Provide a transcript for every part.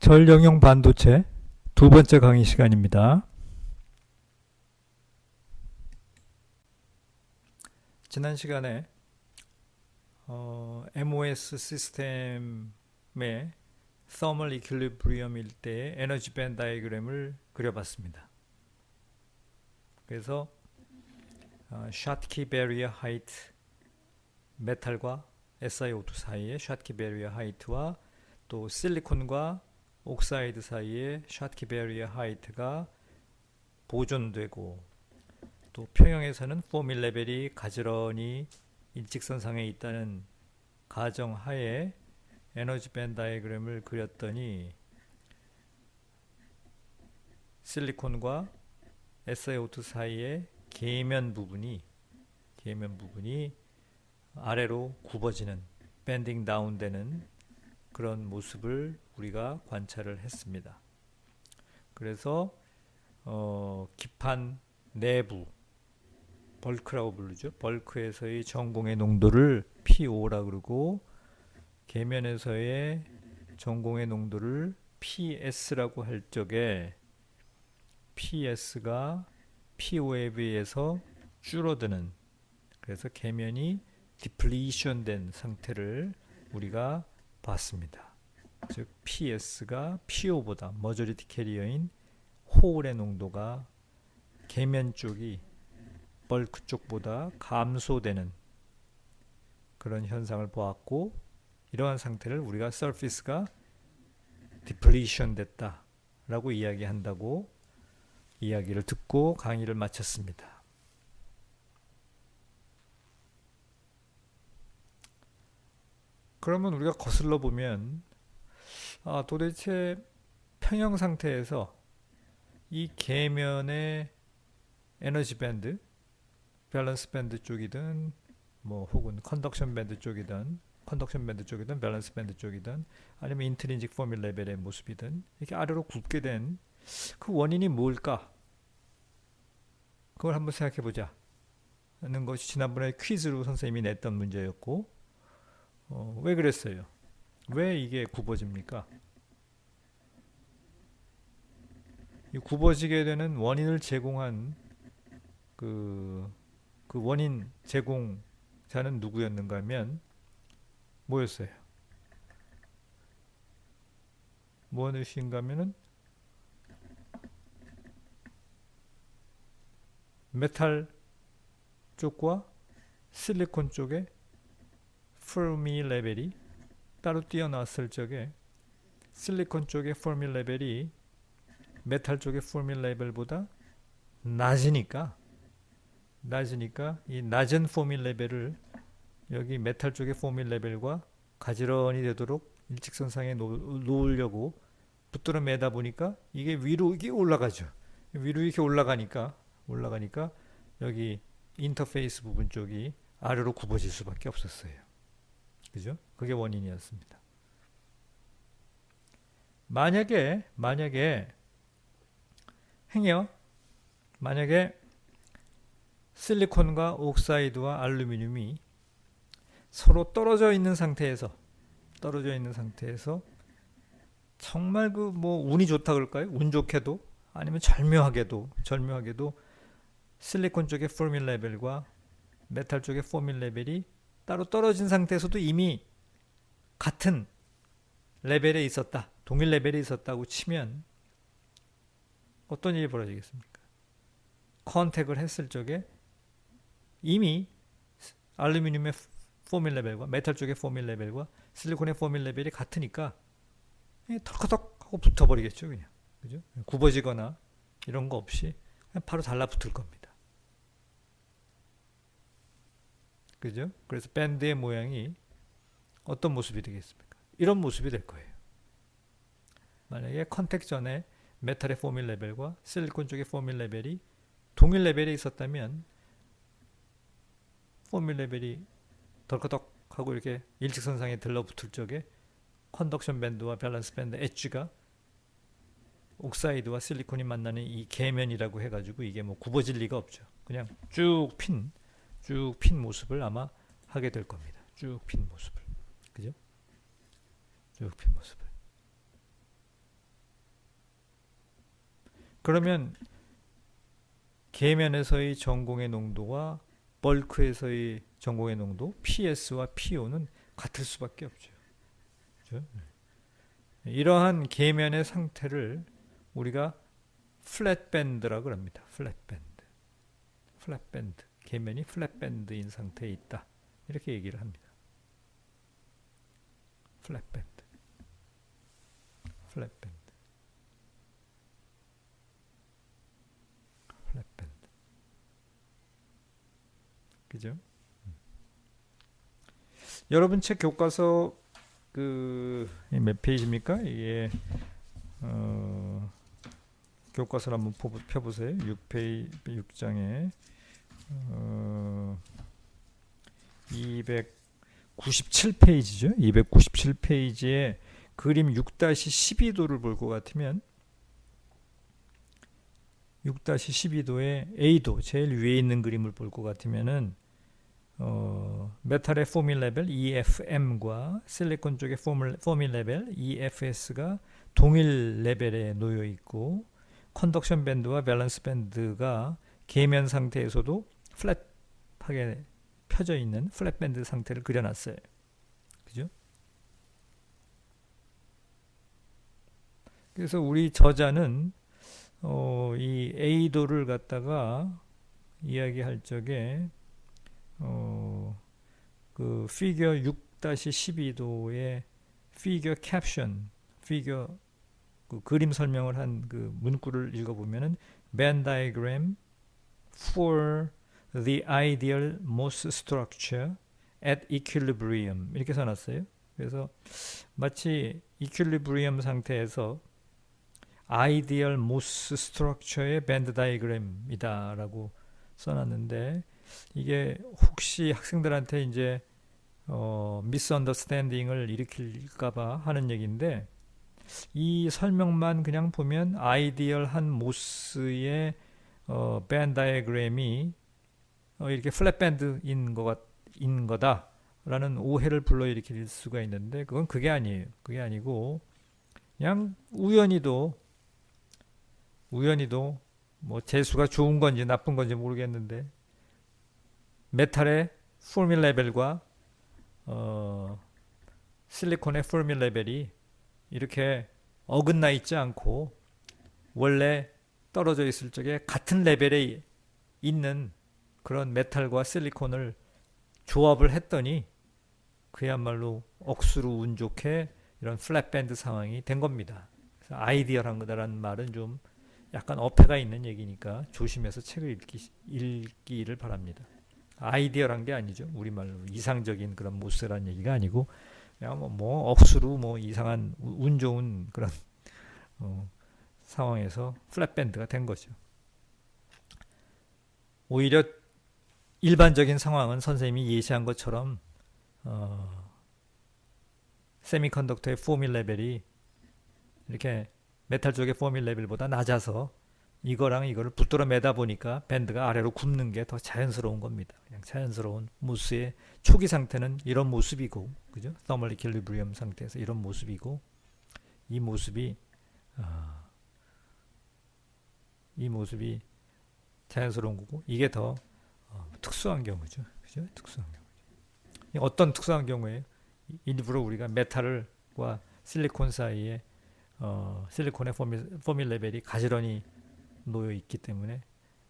전력용 반도체 두 번째 강의 시간입니다. 지난 시간에 MOS 시스템의 Thermal Equilibrium일 때의 에너지 밴드 다이어그램을 그려봤습니다. 그래서 샤트키 베리어 하이트, 메탈과 SiO2 사이의 샤트키 베리어 하이트와 또 실리콘과 옥사이드 사이의 샤트키 베리어 하이트가 보존되고, 또 평형에서는 포밀 레벨이 가지런히 일직선상에 있다는 가정하에 에너지 밴드 다이어그램을 그렸더니 실리콘과 SiO2 사이의 계면 부분이 아래로 굽어지는, 밴딩 다운 되는 그런 모습을 우리가 관찰을 했습니다. 그래서 기판 내부, 벌크라고 부르죠. 벌크에서의 전공의 농도를 PO라 그러고, 계면에서의 전공의 농도를 PS라고 할 적에 PS가 PO에 비해서 줄어드는, 그래서 계면이 디플리션 된 상태를 우리가 봤습니다. 즉 PS가 PO보다, 머저리티 캐리어인 홀의 농도가 계면 쪽이 벌크 쪽보다 감소되는 그런 현상을 보았고, 이러한 상태를 우리가 서피스가 디플리션 됐다 라고 이야기한다고 이야기를 듣고 강의를 마쳤습니다. 그러면 우리가 거슬러 보면 도대체 평형 상태에서 이 계면의 에너지 밴드, 밸런스 밴드 쪽이든 혹은 컨덕션 밴드 쪽이든 밸런스 밴드 쪽이든 아니면 인트린직 포밀 레벨의 모습이든 이렇게 아래로 굽게 된 그 원인이 뭘까? 그걸 한번 생각해 보자 하는 것이 지난번에 퀴즈로 선생님이 냈던 문제였고, 왜 그랬어요? 왜 이게 굽어집니까? 이 굽어지게 되는 원인을 제공한 그 원인 제공자는 누구였는가 하면 뭐였어요? 무엇인가 하면은 메탈 쪽과 실리콘 쪽의 페르미 레벨이 따로 뛰어났을 적에 실리콘 쪽의 페르미 레벨이 메탈 쪽의 페르미 레벨보다 낮으니까 이 낮은 페르미 레벨을 여기 메탈 쪽의 페르미 레벨과 가지런히 되도록 일직선상에 놓으려고 붙들어 매다 보니까 이게 위로 이게 올라가죠. 위로 이렇게 올라가니까 여기 인터페이스 부분 쪽이 아래로 굽어질 수밖에 없었어요. 그죠? 그게 원인이었습니다. 만약에 실리콘과 옥사이드와 알루미늄이 서로 떨어져 있는 상태에서 정말 운이 좋다 그럴까요? 운 좋게도 아니면 절묘하게도 실리콘 쪽의 포밀 레벨과 메탈 쪽의 포밀 레벨이 따로 떨어진 상태에서도 이미 같은 레벨에 있었다, 동일 레벨에 있었다고 치면 어떤 일이 벌어지겠습니까? 컨택을 했을 적에 이미 알루미늄의 포밀 레벨과 메탈 쪽의 포밀 레벨과 실리콘의 포밀 레벨이 같으니까 털커덕 하고 붙어버리겠죠. 그냥, 그죠? 굽어지거나 이런 거 없이 그냥 바로 달라붙을 겁니다. 그죠? 그래서 밴드의 모양이 어떤 모습이 되겠습니까? 이런 모습이 될 거예요. 만약에 컨택 전에 메탈의 포밀 레벨과 실리콘 쪽의 포밀 레벨이 동일 레벨에 있었다면 포밀 레벨이 덜커덕 하고 이렇게 일직선상에 들러붙을 적에 컨덕션 밴드와 밸런스 밴드 엣지가 옥사이드와 실리콘이 만나는 이 계면이라고 해가지고 이게 굽어질 리가 없죠. 그냥 쭉 핀 모습을 아마 하게 될 겁니다. 쭉 핀 모습을. 그죠? 쭉 핀 모습을. 그러면 계면에서의 전공의 농도와 벌크에서의 전공의 농도 PS와 PO는 같을 수밖에 없죠. 그렇죠? 이러한 계면의 상태를 우리가 플랫밴드라고 합니다. 플랫밴드. 플랫밴드. 계면이 플랫밴드인 상태에 있다. 이렇게 얘기를 합니다. 플랫밴드. 플랫밴드. 플랫밴드. 그죠? 여러분 책 교과서 몇 페이지입니까? 이게 교과서를 한번 펴보세요. 6장에 297페이지죠. 297페이지에 그림 6-12도를 볼 것 같으면 6-12도의 A도 제일 위에 있는 그림을 볼 것 같으면은 메탈의 포밀 레벨 EFM과 실리콘 쪽의 포밀 레벨 EFS가 동일 레벨에 놓여 있고 컨덕션 밴드와 밸런스 밴드가 계면 상태에서도 플랫하게 펴져 있는 플랫 밴드 상태를 그려놨어요. 그죠? 그래서 우리 저자는 이 A도를 갖다가 이야기할 적에 그 피겨 6-12도의 피겨 캡션, 피겨 그 그림 설명을 한 그 문구를 읽어보면은 Venn diagram for the ideal MOS structure at equilibrium 이렇게 써놨어요. 그래서 마치 equilibrium 상태에서 ideal MOS structure의 Venn diagram이다 라고 써놨는데 이게 혹시 학생들한테 이제 misunderstanding을 일으킬까봐 하는 얘기인데 이 설명만 그냥 보면 아이디얼한 모스의 밴 다이어그램이 이렇게 플랫 밴드인 거다라는 오해를 불러일으킬 수가 있는데 그게 아니에요. 그게 아니고 그냥 우연히도 뭐 재수가 좋은 건지 나쁜 건지 모르겠는데 메탈의 포밀 레벨과 실리콘의 포밀 레벨이 이렇게 어긋나 있지 않고 원래 떨어져 있을 적에 같은 레벨에 있는 그런 메탈과 실리콘을 조합을 했더니 그야말로 억수로 운 좋게 이런 플랫밴드 상황이 된 겁니다. 그래서 아이디얼한 거다라는 말은 좀 약간 어폐가 있는 얘기니까 조심해서 책을 읽기를 바랍니다. 아이디얼한 게 아니죠. 우리말로 이상적인 그런 모스라는 얘기가 아니고 그냥 뭐 억수로 뭐 이상한 운 좋은 그런 상황에서 플랫밴드가 된 거죠. 오히려 일반적인 상황은 선생님이 예시한 것처럼 세미컨덕터의 포밀 레벨이 이렇게 메탈 쪽의 포밀 레벨보다 낮아서 이거랑 이거를 붙들어 매다 보니까 밴드가 아래로 굽는 게 더 자연스러운 겁니다. 그냥 자연스러운 모스의 초기 상태는 이런 모습이고, 그죠? Thermal equilibrium 상태에서 이런 모습이고, 이 모습이 자연스러운 거고, 이게 더 특수한 경우죠. 그죠? 특수한 경우죠. 어떤 특수한 경우에 일부러 우리가 메탈과 실리콘 사이에 실리콘의 포밀 레벨이 가지런히 놓여 있기 때문에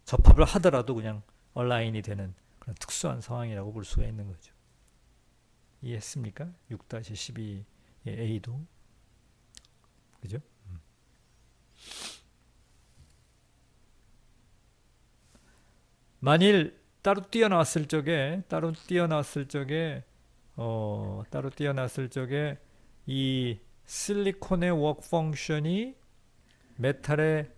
접합을 하더라도 그냥 얼라인이 되는 그런 특수한 상황이라고 볼 수가 있는 거죠. 이해했습니까? 6-12의 A도. 그죠? 만일 따로 뛰어나왔을 적에 이 실리콘의 워크 펑션이 메탈의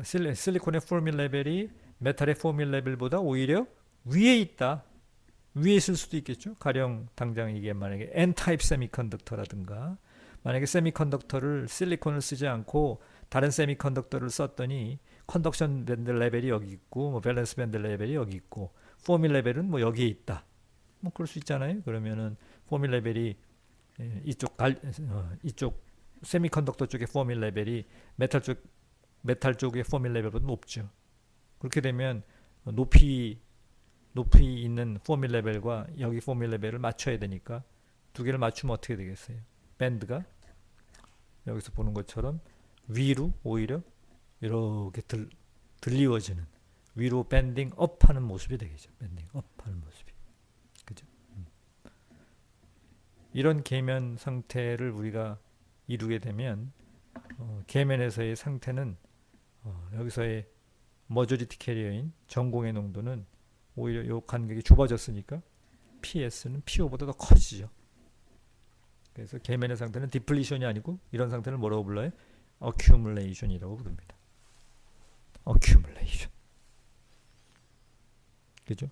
실리콘의 포밀 레벨이 메탈의 포밀 레벨보다 오히려 위에 있다. 위에 있을 수도 있겠죠. 가령 당장 이게 만약에 N-타입 세미컨덕터라든가 만약에 세미컨덕터를 실리콘을 쓰지 않고 다른 세미컨덕터를 썼더니 컨덕션 밴드 레벨이 여기 있고 뭐 밸런스 밴드 레벨이 여기 있고 포밀 레벨은 뭐 여기에 있다. 뭐 그럴 수 있잖아요. 그러면은 포밀 레벨이 이쪽 세미컨덕터 쪽의 포밀 레벨이 메탈 쪽 메탈 쪽의 포밀 레벨보다 높죠. 그렇게 되면 높이 있는 포밀 레벨과 여기 포밀 레벨을 맞춰야 되니까 두 개를 맞추면 어떻게 되겠어요? 밴드가 여기서 보는 것처럼 위로 오히려 이렇게 들리워지는, 위로 밴딩 업 하는 모습이 되겠죠. 밴딩 업 하는 모습이. 그죠? 이런 계면 상태를 우리가 이루게 되면 계면에서의 상태는 여기서의 머저리티 캐리어인 전공의 농도는 오히려 이 간격이 좁아졌으니까 PS는 PO보다 더 커지죠. 그래서 계면의 상태는 디플리션이 아니고 이런 상태를 뭐라고 불러요? 어큐뮬레이션이라고 부릅니다. 어큐뮬레이션. 그죠?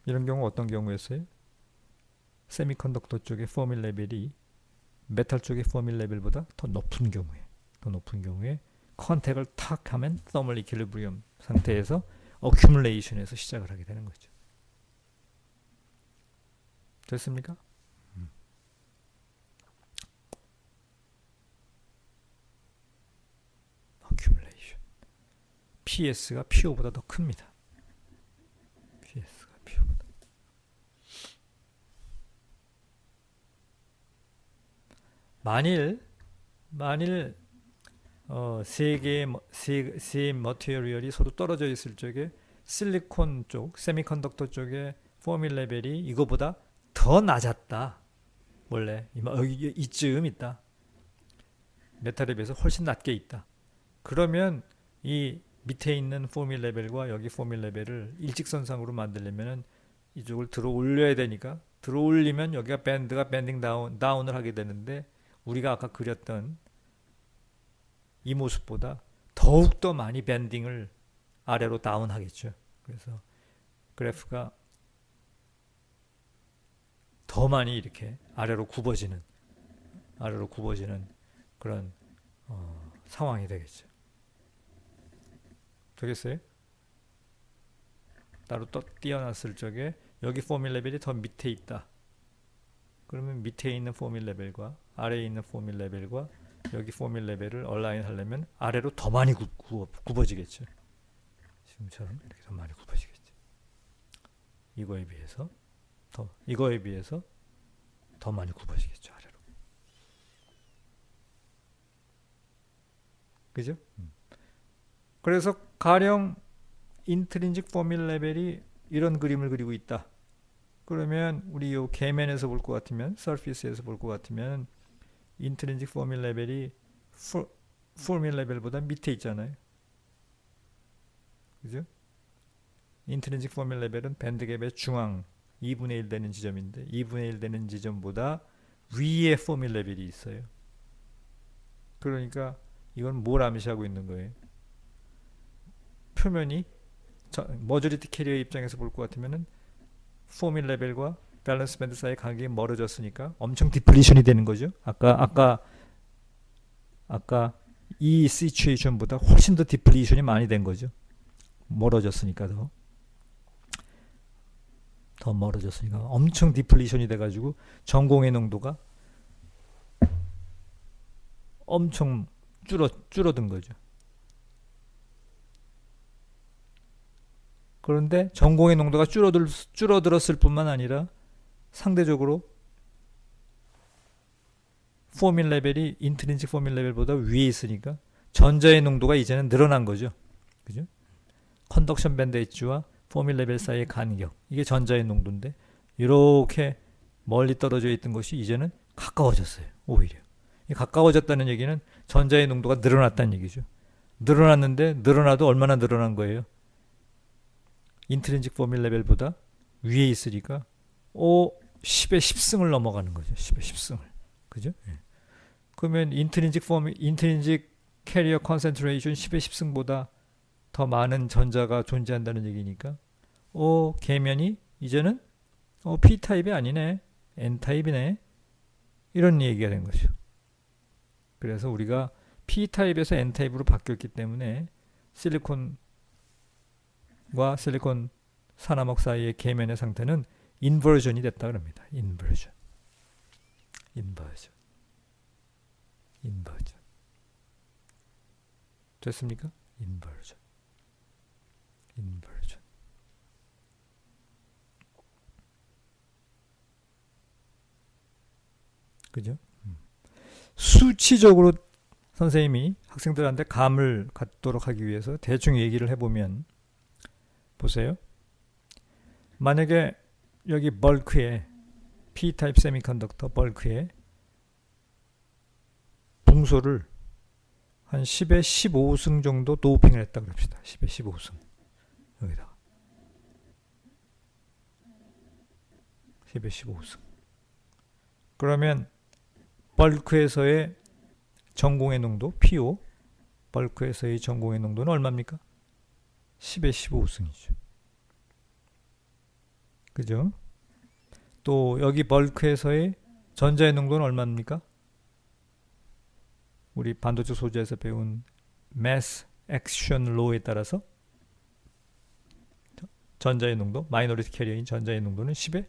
이런 경우 어떤 경우였어요? 세미컨덕터 쪽의 포밀 레벨이 메탈 쪽의 포밀 레벨보다 더 높은 경우에 컨택을 탁 하면 더멀 이퀄리브리엄 상태에서 어큐뮬레이션에서 시작을 하게 되는 거죠. 됐습니까? 어큐뮬레이션. PS가 PO보다 더 큽니다. PS가 PO보다. 만일 세 개의 머티리얼이 서로 떨어져 있을 적에 실리콘 쪽, 세미컨덕터 쪽의 포밀 레벨이 이거보다 더 낮았다. 원래 이쯤 있다. 메탈에 비해서 훨씬 낮게 있다. 그러면 이 밑에 있는 포밀 레벨과 여기 포밀 레벨을 일직선상으로 만들려면 이쪽을 들어 올려야 되니까, 들어 올리면 여기가 밴드가 밴딩 다운을 하게 되는데, 우리가 아까 그렸던 이 모습보다 더욱더 많이 밴딩을 아래로 다운하겠죠. 그래서 그래프가 더 많이 이렇게 아래로 굽어지는 그런 상황이 되겠죠. 되겠어요? 따로 띄어놨을 적에 여기 포밀 레벨이 더 밑에 있다. 그러면 밑에 있는 포밀 레벨과 아래에 있는 포밀 레벨과 여기 포밀 레벨을 얼라인 하려면 아래로 더 많이 굽어지겠죠. 지금처럼 이렇게 더 많이 굽어지겠죠. 이거에 비해서 더 많이 굽어지겠죠. 아래로. 그죠? 그래서 가령 인트린직 포밀 레벨이 이런 그림을 그리고 있다. 그러면 우리 요 계면에서 볼 것 같으면, 서피스에서 볼 것 같으면 인트린직 포밀 레벨이 포밀 레벨보다 밑에 있잖아요. 그죠? 인트린직 포밀 레벨은 밴드갭의 중앙 2분의 1 되는 지점인데 2분의 1 되는 지점보다 위에 포밀 레벨이 있어요. 그러니까 이건 뭘 암시하고 있는 거예요? 표면이 머저리티 캐리어 입장에서 볼 것 같으면은 포밀 레벨과 밸런스 밴드 사이의 간격이 멀어졌으니까 엄청 디플리션이 되는 거죠. 아까 이 시츄에이션보다 훨씬 더 디플리션이 많이 된 거죠. 멀어졌으니까 더 멀어졌으니까 엄청 디플리션이 돼가지고 전공의 농도가 엄청 줄어든 거죠. 그런데 전공의 농도가 줄어들었을 뿐만 아니라 상대적으로 포밀 레벨이 인트린식 포밀 레벨보다 위에 있으니까 전자의 농도가 이제는 늘어난 거죠. 그죠? 컨덕션 밴드 엣지와 포밀 레벨 사이의 간격, 이게 전자의 농도인데 이렇게 멀리 떨어져 있던 것이 이제는 가까워졌어요. 오히려 가까워졌다는 얘기는 전자의 농도가 늘어났다는 얘기죠. 늘어났는데 늘어나도 얼마나 늘어난 거예요? 인트린직 포밀 레벨보다 위에 있으니까 10의 10승을 넘어가는 거죠. 10의 10승을. 그죠? 예. 그러면 인트린직 캐리어 컨센트레이션 10의 10승보다 더 많은 전자가 존재한다는 얘기니까 계면이 이제는 P타입이 아니네. N타입이네. 이런 얘기가 된 거죠. 그래서 우리가 P타입에서 N타입으로 바뀌었기 때문에 실리콘과 실리콘 산화막 사이의 계면의 상태는 인버전이 됐다 그럽니다. 인버전. 됐습니까? 인버전. 인버전. 그죠? 수치적으로 선생님이 학생들한테 감을 갖도록 하기 위해서 대충 얘기를 해보면, 보세요. 만약에 여기 벌크에 P타입 세미컨덕터 벌크에 붕소를 한 10에 15승 정도 도핑을 했다 그럽시다. 10에 15승. 여기다가 10에 15승. 그러면 벌크에서의 전공의 농도 PO, 벌크에서의 전공의 농도는 얼마입니까? 10에 15승이죠. 그죠? 또 여기 벌크에서의 전자의 농도는 얼마입니까? 우리 반도체 소재에서 배운 Mass Action Law에 따라서 전자의 농도, 마이너리티 캐리어인 전자의 농도는 10에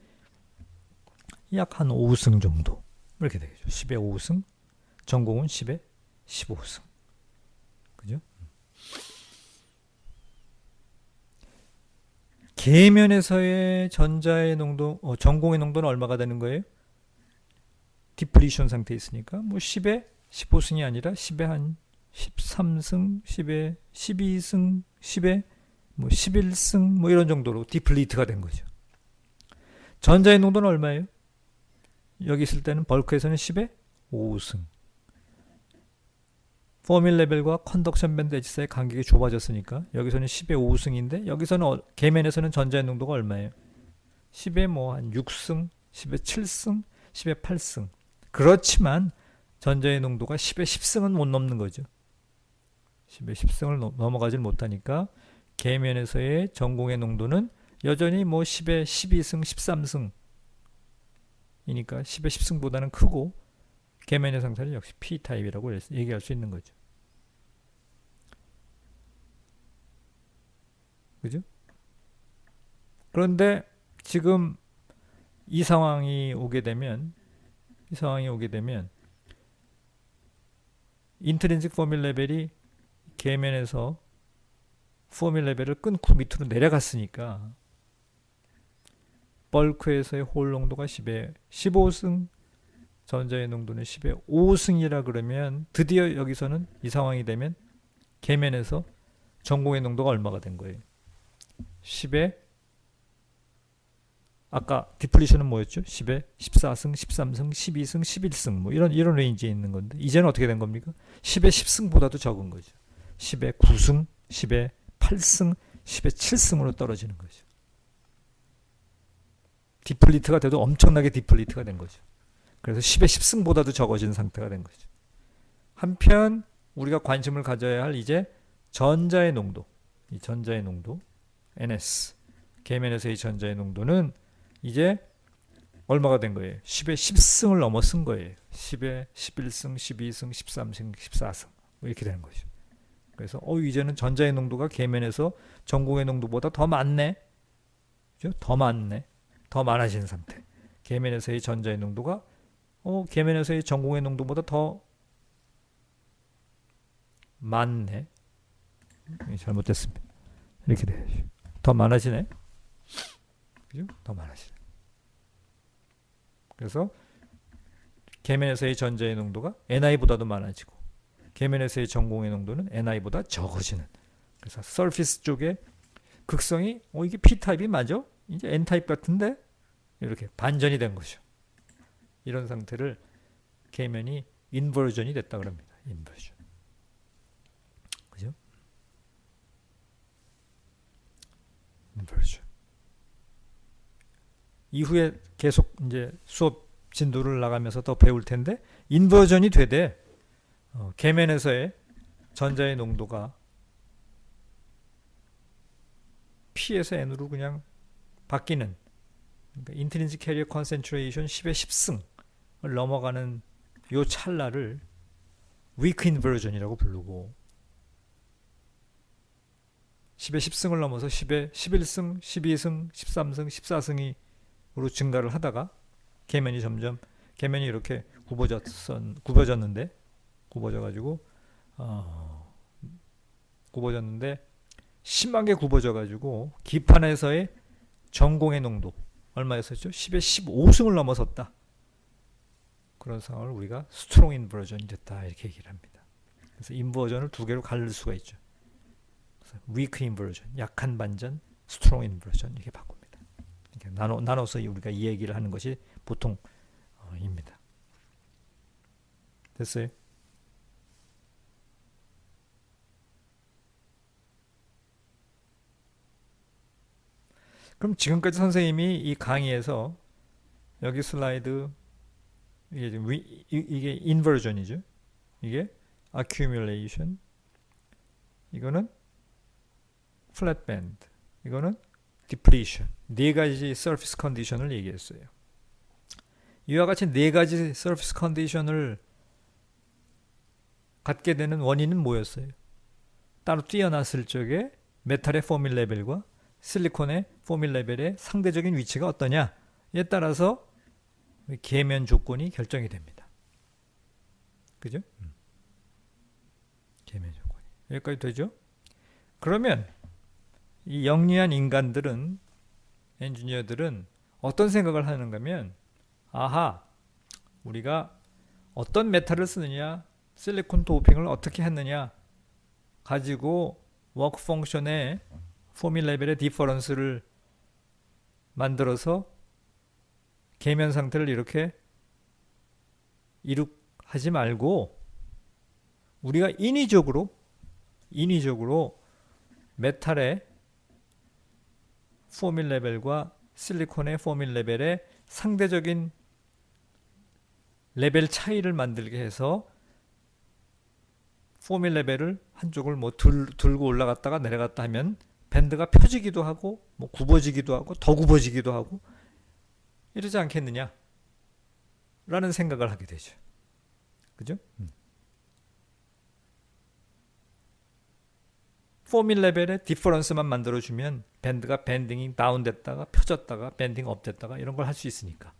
약 한 5승 정도 이렇게 되겠죠. 10에 5승, 전공은 10에 15승. 그죠? 계면에서의 전자의 농도, 전공의 농도는 얼마가 되는 거예요? 디플리션 상태에 있으니까 뭐 10에 15승이 아니라 10에 한 13승, 10에 12승, 10에 뭐 11승 뭐 이런 정도로 디플리트가 된 거죠. 전자의 농도는 얼마예요? 여기 있을 때는 벌크에서는 10에 5승. 포밀 레벨과 컨덕션 밴드 엣지 사이 간격이 좁아졌으니까 여기서는 10에 5승인데 여기서는 계면에서는 전자의 농도가 얼마예요? 10에 뭐 한 6승, 10에 7승, 10에 8승. 그렇지만 전자의 농도가 10에 10승은 못 넘는 거죠. 10에 10승을 넘어가질 못하니까 계면에서의 전공의 농도는 여전히 뭐 10에 12승, 13승 이니까 10에 10승보다는 크고 계면의 상태는 역시 P타입이라고 얘기할 수 있는 거죠. 그죠? 그런데 지금 이 상황이 오게 되면 인트린식 포밀 레벨이 계면에서 포밀 레벨을 끊고 밑으로 내려갔으니까 벌크에서의 홀 농도가 10에 15승, 전자의 농도는 10에 5승이라 그러면 드디어 여기서는 이 상황이 되면 계면에서 전공의 농도가 얼마가 된 거예요? 10에 아까 디플리션은 뭐였죠? 10에 14승, 13승, 12승, 11승 뭐 이런 레인지에 있는 건데 이제는 어떻게 된 겁니까? 10에 10승보다도 적은 거죠. 10에 9승, 10에 8승, 10에 7승으로 떨어지는 거죠. 디플리트가 돼도 엄청나게 디플리트가 된 거죠. 그래서 10에 10승보다도 적어진 상태가 된 거죠. 한편 우리가 관심을 가져야 할 이제 전자의 농도, 이 전자의 농도 NS, 계면에서의 전자의 농도는 이제 얼마가 된 거예요? 10에 10승을 넘어선 거예요. 10에 11승, 12승, 13승, 14승 이렇게 되는 거죠. 그래서 이제는 전자의 농도가 계면에서 전공의 농도보다 더 많네. 그죠? 더 많네. 더 많아진 상태. 계면에서의 전자의 농도가 계면에서의 전공의 농도보다 더 많네. 잘못됐습니다. 이렇게 돼야죠. 더 많아지네. 그죠? 더 많아지네. 그래서 계면에서의 전자의 농도가 Ni보다도 많아지고 계면에서의 전공의 농도는 Ni보다 적어지는. 그래서 서피스 쪽에 극성이 이게 P타입이 맞아? 이제 N타입 같은데? 이렇게 반전이 된 거죠. 이런 상태를 계면이 인버전이 됐다 그럽니다. 인버전. 그죠? 인버전. 이후에 계속 이제 수업 진도를 나가면서 더 배울 텐데 인버전이 되되 계면에서의 전자의 농도가 P에서 N으로 그냥 바뀌는 그러니까 인트린식 캐리어 컨센트레이션 10에 10승을 넘어가는 요 찰나를 위크 인버전이라고 부르고 10에 10승을 넘어서 10에 11승, 12승, 13승, 14승으로 증가를 하다가 계면이 이렇게 굽어졌는데 굽어져가지고 굽어졌는데 심하게 굽어져가지고 기판에서의 전공의 농도 얼마였었죠? 10에 15승을 넘어섰다. 그런 상황을 우리가 스트롱 인버전이 됐다 이렇게 얘기를 합니다. 그래서 인버전을 두 개로 가를 수가 있죠. 위크 인버전, 약한 반전, 스트롱 인버전 이렇게 바꿉니다. 이렇게 나눠서 우리가 이 얘기를 하는 것이 보통입니다. 됐어요? 그럼 지금까지 선생님이 이 강의에서 여기 슬라이드 이게 인버전이죠. 이게 accumulation, 이거는 flat band, 이거는 depletion. 네 가지 surface condition을 얘기했어요. 이와 같이 네 가지 surface condition을 갖게 되는 원인은 뭐였어요? 따로 뛰어났을 적에 메탈의 포밀 레벨과 실리콘의 포밀 레벨의 상대적인 위치가 어떠냐에 따라서 계면 조건이 결정이 됩니다. 그죠? 계면 조건이. 여기까지 되죠? 그러면 이 영리한 인간들은, 엔지니어들은 어떤 생각을 하는가 하면, 아하, 우리가 어떤 메탈을 쓰느냐, 실리콘 도핑을 어떻게 했느냐 가지고 워크 펑션의 포밀 레벨의 디퍼런스를 만들어서 계면 상태를 이렇게 이룩하지 말고 우리가 인위적으로 메탈의 포밀 레벨과 실리콘의 포밀 레벨의 상대적인 레벨 차이를 만들게 해서 포밀 레벨을 한쪽을 뭐 들고 올라갔다가 내려갔다 하면 밴드가 펴지기도 하고 뭐 굽어지기도 하고 더 굽어지기도 하고 이러지 않겠느냐 라는 생각을 하게 되죠. 그죠? 포밀 레벨의 디퍼런스만 만들어주면 밴드가 밴딩이 다운됐다가 펴졌다가 밴딩 업됐다가 이런 걸 할 수 있으니까.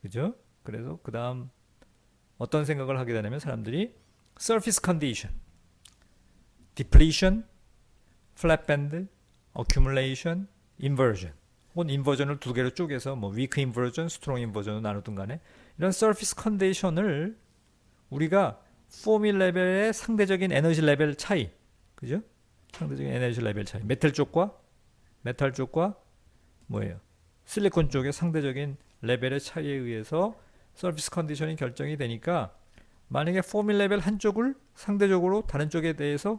그죠? 그래서 그 다음 어떤 생각을 하게 되냐면 사람들이 surface condition, depletion, flat band, accumulation, inversion 혹은 인버전을 두 개로 쪼개서 뭐 weak inversion, strong inversion으로 나누든 간에 이런 surface condition을 우리가 포밀 레벨의 상대적인 에너지 레벨 차이, 그죠? 상대적인 에너지 레벨 차이, 메탈 쪽과 뭐예요? 실리콘 쪽의 상대적인 레벨의 차이에 의해서 서비스 컨디션이 결정이 되니까 만약에 포밀 레벨 한쪽을 상대적으로 다른 쪽에 대해서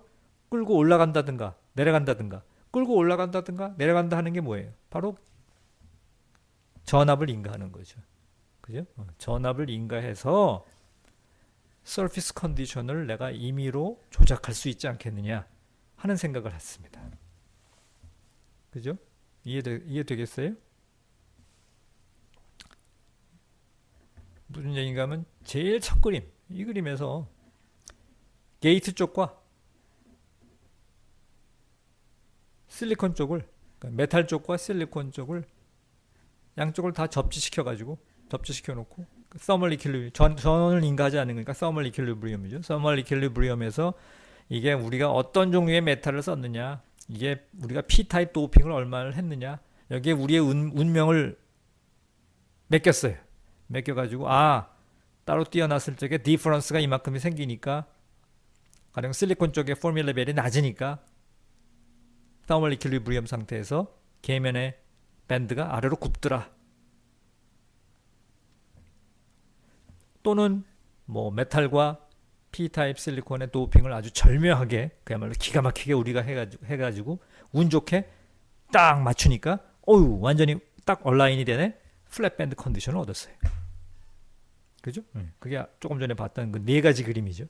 끌고 올라간다든가 내려간다든가 끌고 올라간다든가 내려간다 하는 게 뭐예요? 바로 전압을 인가하는 거죠. 그죠? 전압을 인가해서 서피스 컨디션을 내가 임의로 조작할 수 있지 않겠느냐 하는 생각을 했습니다. 그죠? 이해되겠어요? 무슨 얘기인가 하면 제일 첫 그림, 이 그림에서 게이트 쪽과 실리콘 쪽을, 그러니까 메탈 쪽과 실리콘 쪽을 양쪽을 다 접지시켜 놓고 서멀 이퀄리브리엄, 전원을 인가하지 않는 거니까 서멀 이퀄리브리엄이죠. 서멀 이퀄리브리엄에서 이게 우리가 어떤 종류의 메탈을 썼느냐, 이게 우리가 P타입 도핑을 얼마를 했느냐, 여기에 우리의 운명을 맡겼어요. 맡겨가지고 따로 뛰어났을 적에 디퍼런스가 이만큼이 생기니까 가령 실리콘 쪽의 포밀 레벨이 낮으니까 서멀 이퀄리브리엄 상태에서 계면의 밴드가 아래로 굽더라. 또는 뭐 메탈과 P타입 실리콘의 도핑을 아주 절묘하게 그야말로 기가 막히게 우리가 해가지고 운 좋게 딱 맞추니까 완전히 딱 얼라인이 되네. 플랫 밴드 컨디션을 얻었어요. 그죠? 그게 조금 전에 봤던 그 네 가지 그림이죠.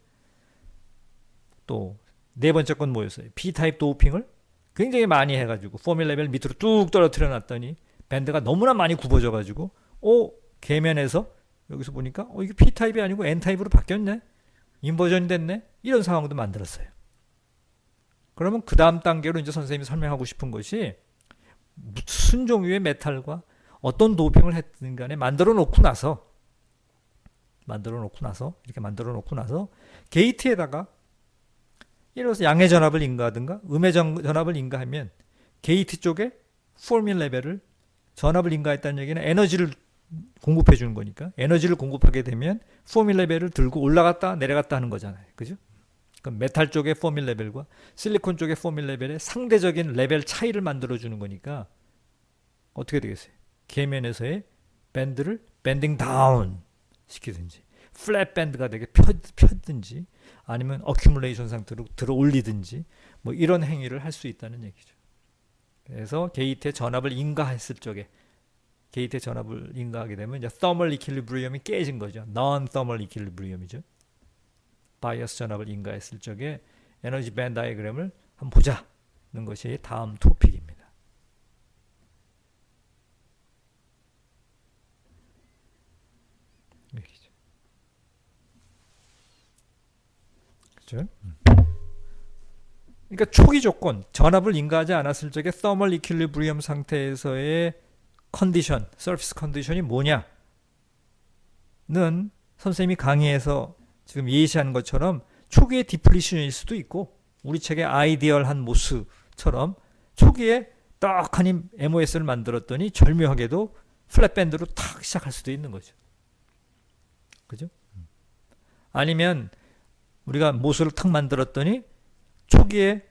또 네 번째 건 뭐였어요? P타입 도핑을 굉장히 많이 해가지고 포밀 레벨 밑으로 뚝 떨어뜨려 놨더니 밴드가 너무나 많이 굽어져가지고 계면에서 여기서 보니까 이게 P타입이 아니고 N타입으로 바뀌었네. 인버전이 됐네. 이런 상황도 만들었어요. 그러면 그 다음 단계로 이제 선생님이 설명하고 싶은 것이 무슨 종류의 메탈과 어떤 도핑을 했든 간에 만들어 놓고 나서 게이트에다가 예를 들어서 양의 전압을 인가하든가 음의 전압을 인가하면 게이트 쪽에 포밀 레벨을 전압을 인가했다는 얘기는 에너지를 공급해 주는 거니까 에너지를 공급하게 되면 포밀 레벨을 들고 올라갔다 내려갔다 하는 거잖아요. 그죠? 그럼 메탈 쪽의 포밀 레벨과 실리콘 쪽의 포밀 레벨의 상대적인 레벨 차이를 만들어 주는 거니까 어떻게 되겠어요? 계면에서의 밴드를 밴딩 다운 시키든지 플랫 밴드가 되게 펴든지 아니면 어큐뮬레이션 상태로 들어 올리든지 뭐 이런 행위를 할 수 있다는 얘기죠. 그래서 게이트의 전압을 인가했을 적에 게이트의 전압을 인가하게 되면 이제 thermal equilibrium이 깨진 거죠. non-thermal equilibrium이죠. 바이어스 전압을 인가했을 적에 에너지 밴드 다이어그램을 한번 보자는 것이 다음 토픽입니다. 그렇죠? 그러니까 초기 조건, 전압을 인가하지 않았을 적에 thermal equilibrium 상태에서의 컨디션, 서피스 컨디션이 뭐냐는 선생님이 강의에서 지금 예시한 것처럼 초기의 디플리션일 수도 있고 우리 책의 아이디얼한 모스처럼 초기에 떡하니 MOS를 만들었더니 절묘하게도 플랫밴드로 탁 시작할 수도 있는 거죠. 그죠? 아니면 우리가 모스를 탁 만들었더니 초기에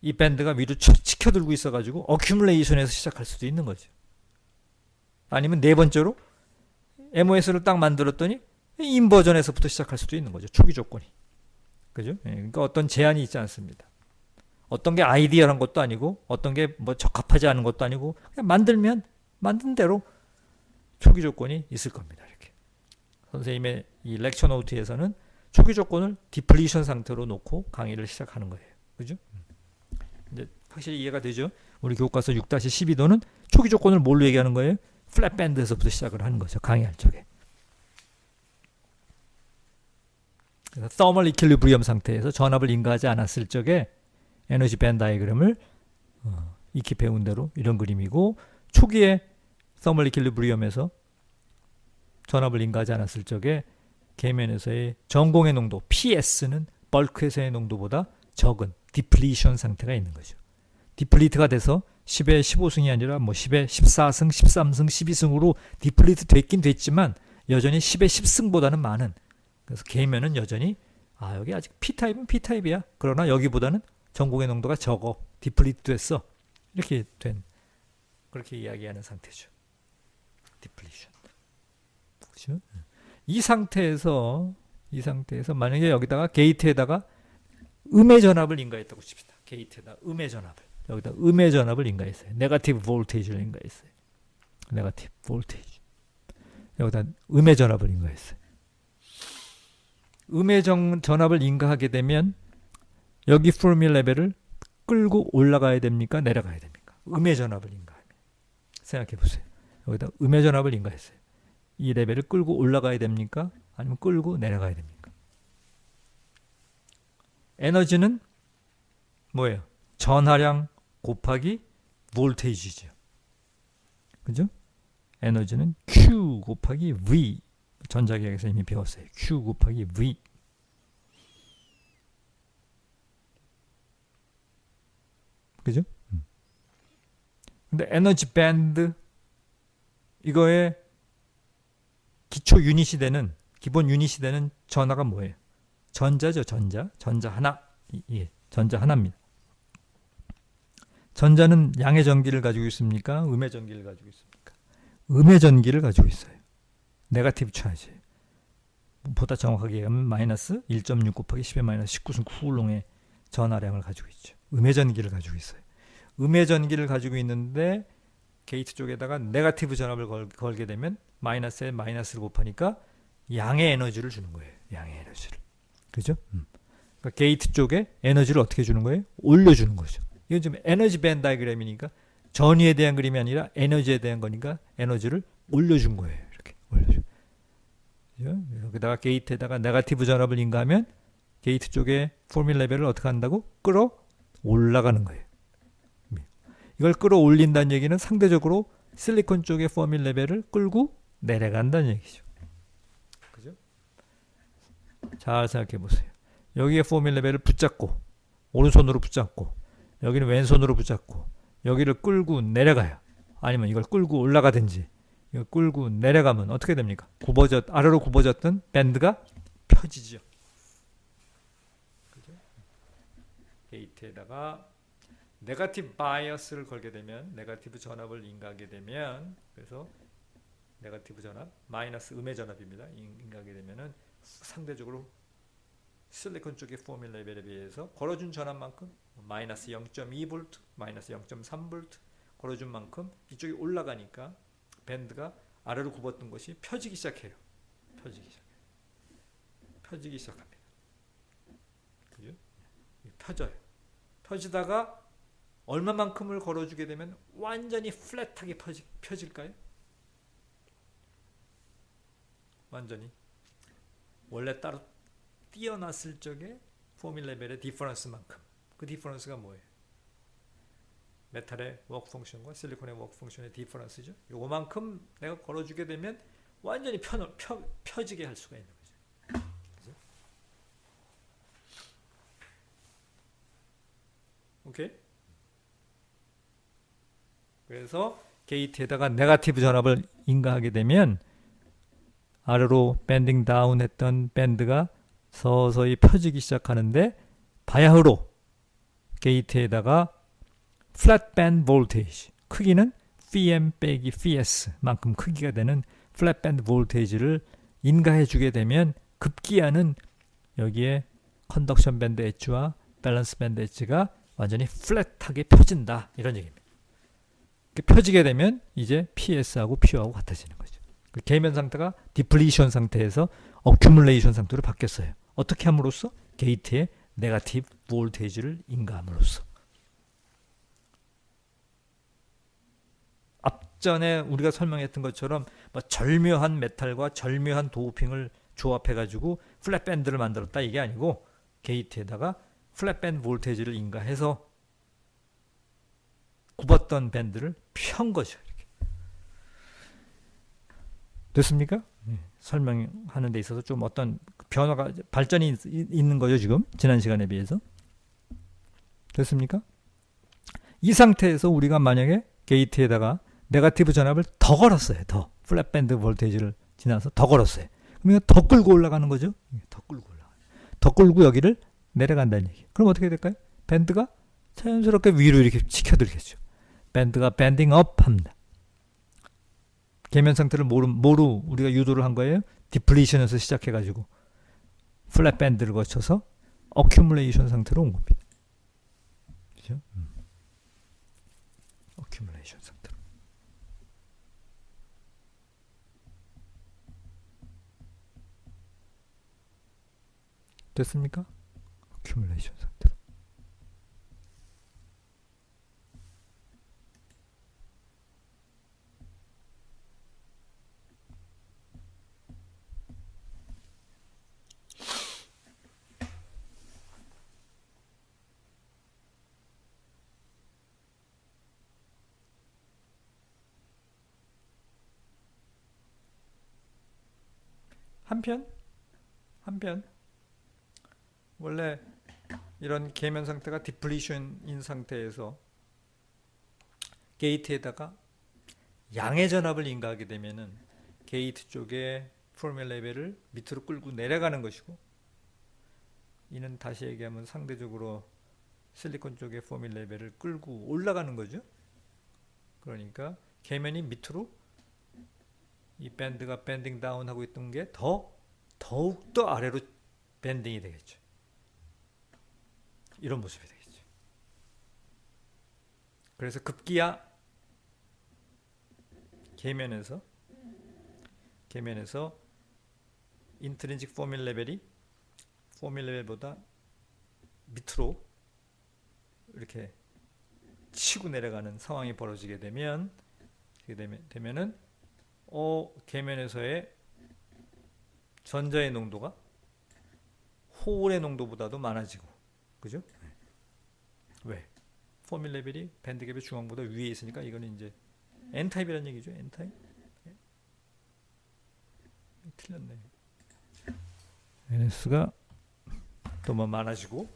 이 밴드가 위로 치켜들고 있어가지고 어큐뮬레이션에서 시작할 수도 있는 거죠. 아니면 네 번째로 MOS를 딱 만들었더니 인버전에서부터 시작할 수도 있는 거죠. 초기 조건이. 그죠? 그러니까 어떤 제한이 있지 않습니다. 어떤 게 아이디어란 것도 아니고 어떤 게 뭐 적합하지 않은 것도 아니고 그냥 만들면 만든 대로 초기 조건이 있을 겁니다. 이렇게. 선생님의 이 렉처 노트에서는 초기 조건을 디플리션 상태로 놓고 강의를 시작하는 거예요. 그죠? 이제 확실히 이해가 되죠? 우리 교과서 6-12도는 초기 조건을 뭘로 얘기하는 거예요? 플랫 밴드에서부터 시작을 하는 거죠. 강의할 적에. 그래서 thermal equilibrium 상태에서 전압을 인가하지 않았을 적에 에너지 밴드 다이어그램을 익히 배운 대로 이런 그림이고 초기에 thermal equilibrium에서 전압을 인가하지 않았을 적에 계면에서의 전공의 농도 PS는 벌크에서의 농도보다 적은 디플리션 상태가 있는 거죠. 디플리트가 돼서 10에 15승이 아니라 뭐 10에 14승, 13승, 12승으로 디플리트 됐긴 됐지만 여전히 10에 10승보다는 많은 그래서 계면은 여전히 여기 아직 P타입은 P타입이야. 그러나 여기보다는 전공의 농도가 적어. 디플리트 됐어. 이렇게 된 그렇게 이야기하는 상태죠. 디플리션. 그렇죠? 이 상태에서 만약에 여기다가 게이트에다가 음의 전압을 인가했다고 칩시다. 게이트에다 음의 전압을 여기다 음의 전압을 인가했어요. 네거티브 볼테이지를 인가했어요. 네거티브 볼테이지 여기다 음의 전압을 인가했어요. 음의 전압을 인가하게 되면 여기 포밀 레벨을 끌고 올라가야 됩니까? 내려가야 됩니까? 음의 전압을 인가하면 생각해 보세요. 여기다 음의 전압을 인가했어요. 이 레벨을 끌고 올라가야 됩니까? 아니면 끌고 내려가야 됩니까? 에너지는 뭐예요? 전하량 곱하기 볼테이지죠. 그죠? 에너지는 Q 곱하기 V. 전자기학에서 이미 배웠어요. Q 곱하기 V. 그죠? 근데 에너지 밴드 이거의 기초 유닛이 되는 기본 유닛이 되는 전하가 뭐예요? 전자죠. 전자 하나. 예, 전자 하나입니다. 전자는 양의 전기를 가지고 있습니까? 음의 전기를 가지고 있습니까? 음의 전기를 가지고 있어요. 네거티브 차지. 보다 정확하게 얘기하면 마이너스 1.6 곱하기 10의 마이너스 19승 쿨롱의 전하량을 가지고 있죠. 음의 전기를 가지고 있어요. 음의 전기를 가지고 있는데 게이트 쪽에다가 네거티브 전압을 걸게 되면 마이너스에 마이너스를 곱하니까 양의 에너지를 주는 거예요. 양의 에너지를. 그죠? 그러니까 게이트 쪽에 에너지를 어떻게 주는 거예요? 올려주는 거죠. 이건 지금 에너지 밴드 다이어그램이니까 전위에 대한 그림이 아니라 에너지에 대한 거니까 에너지를 올려준 거예요. 이렇게 올려줘. 여기다가 게이트에다가 네거티브 전압을 인가하면 게이트 쪽에 포밀 레벨을 어떻게 한다고? 끌어 올라가는 거예요. 이걸 끌어 올린다는 얘기는 상대적으로 실리콘 쪽의 포밀 레벨을 끌고 내려간다는 얘기죠. 그죠? 잘 생각해 보세요. 여기에 포밀 레벨을 붙잡고 오른손으로 붙잡고 여기는 왼손으로 붙잡고 여기를 끌고 내려가요. 아니면 이걸 끌고 올라가든지 이걸 끌고 내려가면 어떻게 됩니까? 아래로 굽어졌던 밴드가 펴지죠. 그죠? 게이트에다가 네거티브 바이어스를 걸게 되면 네거티브 전압을 인가하게 되면 그래서 네거티브 전압 마이너스 음의 전압입니다. 인가하게 되면은 상대적으로 실리콘 쪽의 포밀 레벨에 비해서 걸어준 전압만큼 마이너스 0.2V, 마이너스 0.3V 걸어준 만큼 이쪽이 올라가니까 밴드가 아래로 굽었던 것이 펴지기 시작해요. 펴지기 시작합니다. 그죠? 펴져요. 펴지다가 얼마만큼을 걸어주게 되면 완전히 플랫하게 펴질까요? 완전히 원래 따로 띄어놨을 적에 포밀 레벨의 디퍼런스만큼 그 디퍼런스가 뭐예요? 메탈의 워크 펑션과 실리콘의 워크 펑션의 디퍼런스죠. 요거만큼 내가 걸어주게 되면 완전히 펴지게 할 수가 있는 거죠. 그죠? 오케이? 그래서 게이트에다가 네거티브 전압을 인가하게 되면 아래로 밴딩 다운 했던 밴드가 서서히 펴지기 시작하는데 바야흐로 게이트에다가 플랫 밴드 볼테이지 크기는 Pm 빼기 Ps 만큼 크기가 되는 플랫 밴드 볼테이지를 인가해 주게 되면 급기야는 여기에 컨덕션 밴드 엣지와 밸런스 밴드 엣지가 완전히 플랫하게 펴진다 이런 얘기입니다. 펴지게 되면 이제 PS하고 PO하고 같아지는 거죠. 계면 상태가 디플리션 상태에서 어큐뮬레이션 상태로 바뀌었어요. 어떻게 함으로써? 게이트에 네거티브 볼테이지를 인가함으로써. 앞전에 우리가 설명했던 것처럼 뭐 절묘한 메탈과 절묘한 도우핑을 조합해가지고 플랫 밴드를 만들었다 이게 아니고 게이트에다가 플랫 밴드 볼테이지를 인가해서 굽었던 밴드를 편 거죠. 이렇게. 됐습니까? 설명하는 데 있어서 좀 어떤 변화가 발전이 있는 거죠 지금 지난 시간에 비해서. 됐습니까? 이 상태에서 우리가 만약에 게이트에다가 네거티브 전압을 더 걸었어요. 더 플랫 밴드 볼테이지를 지나서 더 걸었어요. 그러면 더 끌고 올라가는 거죠. 더 끌고 여기를 내려간다는 얘기. 그럼 어떻게 될까요? 밴드가 자연스럽게 위로 이렇게 치켜들겠죠. 밴드가 밴딩 업 합니다. 계면 상태를 뭐로 우리가 유도를 한 거예요? 디플리션에서 시작해가지고 플랫 밴드를 거쳐서 어큐뮬레이션 상태로 온 겁니다. 그죠? 어큐뮬레이션 상태로. 됐습니까? 어큐뮬레이션 상태로. 한편 원래 이런 계면 상태가 디플리션인 상태에서 게이트에다가 양의 전압을 인가하게 되면은 게이트 쪽에 포밀 레벨을 밑으로 끌고 내려가는 것이고 이는 다시 얘기하면 상대적으로 실리콘 쪽의 포밀 레벨을 끌고 올라가는 거죠. 그러니까 계면이 밑으로 이 밴드가 밴딩 다운 하고 있던 게 더욱더 아래로 밴딩이 되겠죠. 이런 모습이 되겠죠. 그래서 급기야 계면에서 인트린식 포밀 레벨이 포밀 레벨보다 밑으로 이렇게 치고 내려가는 상황이 벌어지게 되면은 계면에서의 전자의 농도가 홀의 농도보다도 많아지고, 그죠? 왜? 포밀 레벨이 밴드 갭의 중앙보다 위에 있으니까 이거는 이제 N타입이라는 얘기죠. N타입. 틀렸네. NS가 또 뭐 많아지고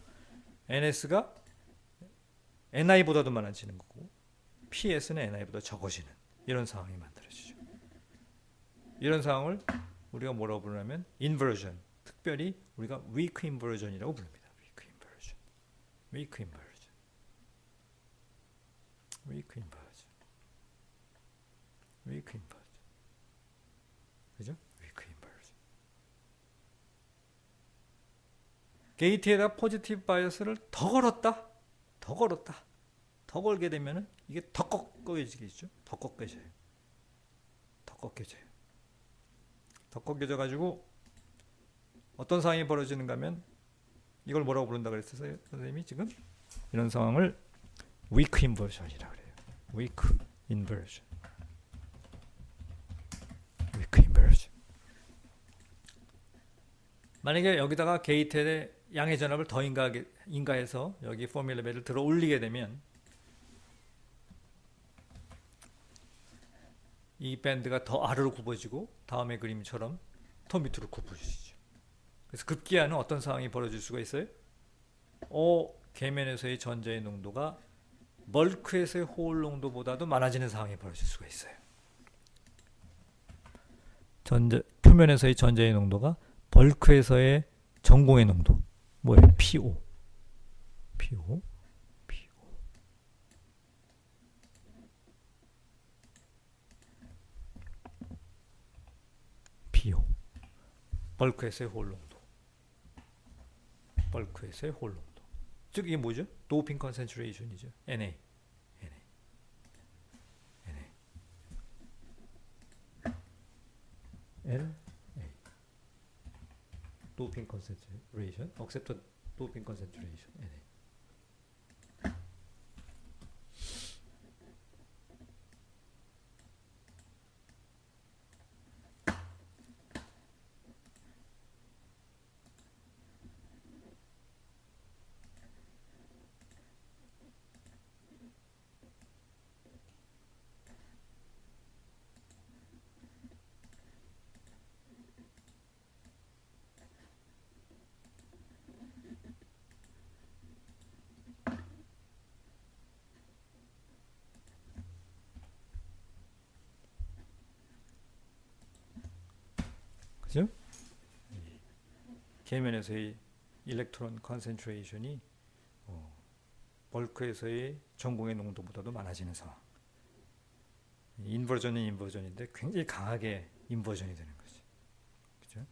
NS가 NI보다도 많아지는 거고 PS는 NI보다 적어지는 이런 상황이 만들어지죠. 이런 상황을 우리가 뭐라고 부르냐면 인버전, 특별히 우리가 weak inversion이라고 부릅니다. weak inversion, weak inversion, weak inversion, weak inversion, 그죠? weak inversion. 게이트에다 포지티브 바이어스를 더 걸었다, 더 걸게 되면은 이게 더 꺾여지겠죠. 더 꺾여져요. 더 꺾여져 가지고 어떤 상황이 벌어지는가 하면 이걸 뭐라고 부른다 그랬어요 선생님이 지금? 이런 상황을 weak inversion이라고 그래요. weak inversion. 만약에 여기다가 게이트에 양의 전압을 더 인가해서 여기 포뮬라 벨을 들어 올리게 되면 이 밴드가 더 아래로 굽어지고 다음의 그림처럼 더 밑으로 굽어지죠. 그래서 급기야는 어떤 상황이 벌어질 수가 있어요? 계면에서의 전자의 농도가 멀크에서의 호울 농도보다도 많아지는 상황이 벌어질 수가 있어요. 표면에서의 전자의 농도가 벌크에서의 전공의 농도 뭐예요? PO. 벌크에서의 홀 농도. 즉 이게 뭐죠? 도핑 컨센트레이션이죠. NA. LA. 도핑 컨센트레이션, accepted 도핑 컨센트레이션, NA. 그죠? 계면에서의 일렉트론 컨센트레이션이 벌크에서의 전공의 농도보다도 많아지는 상황. 인버전은 인버전인데 굉장히 강하게 인버전이 되는 거죠. 그죠?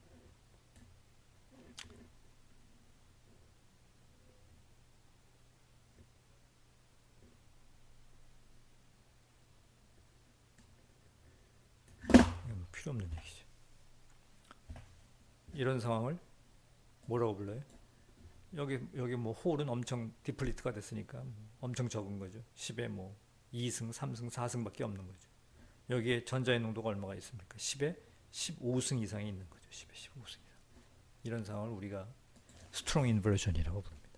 이건 필요 없는 얘기죠. 이런 상황을 뭐라고 불러요? 여기 뭐 홀은 엄청 디플리트가 됐으니까 엄청 적은 거죠. 10에 뭐 2승, 3승, 4승밖에 없는 거죠. 여기에 전자의 농도가 얼마가 있습니까? 10에 15승 이상이 있는 거죠. 10에 15승 이상. 이런 상황을 우리가 스트롱 인버전이라고 부릅니다.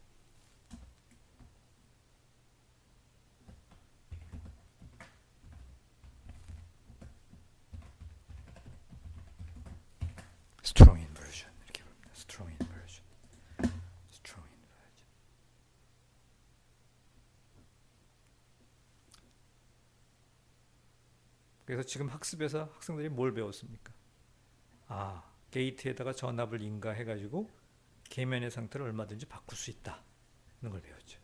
스트롱 인버전 이렇게 부릅니다. 스트롱 인버전. 그래서 지금 학습에서 학생들이 뭘 배웠습니까? 게이트에다가 전압을 인가해가지고 계면의 상태를 얼마든지 바꿀 수 있다는 걸 배웠죠.